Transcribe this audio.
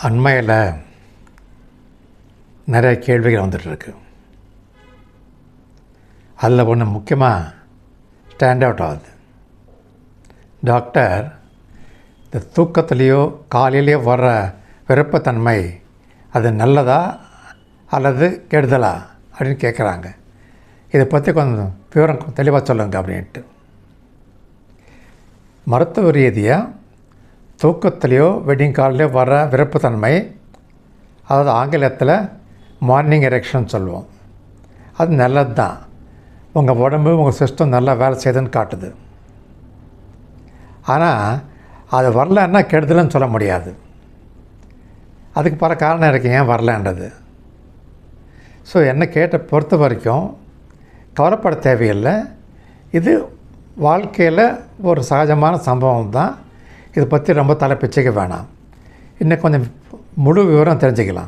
அண்மையில் நிறைய கேள்விகள் வந்துட்டுருக்கு. அதில் ஒன்று முக்கியமாக ஸ்டாண்ட் அவுட் ஆகுது. டாக்டர், இந்த தூக்கத்துலேயோ காலையிலையோ வர்ற விருப்பத்தன்மை அது நல்லதா அல்லது கெடுதலா அப்படின்னு கேட்குறாங்க. இதை பற்றி கொஞ்சம் விவரம் தெளிவாக சொல்லுங்க அப்படின்ட்டு. மருத்துவ ரீதியாக தூக்கத்துலேயோ வெட்டிங்கால்லையோ வர விருப்பத்தன்மை, அதாவது ஆங்கிலத்தில் மார்னிங் எரெக்ஷன் சொல்லுவோம், அது நல்லது தான். உங்கள் உடம்பு உங்கள் சிஸ்டம் நல்லா வேலை செய்யுதுன்னு காட்டுது. ஆனால் அது வரலன்னா கெடுதல்னு சொல்ல முடியாது. அதுக்கு பல காரணம் இருக்குது ஏன் வரலன்றது. ஸோ என்னை பொறுத்த வரைக்கும் கவலைப்பட தேவையில்லை. இது வாழ்க்கையில் ஒரு சகஜமான சம்பவம் தான். இதை பற்றி ரொம்ப தலைப்பிச்சுக்க வேணாம். இன்னும் கொஞ்சம் முழு விவரம் தெரிஞ்சுக்கலாம்.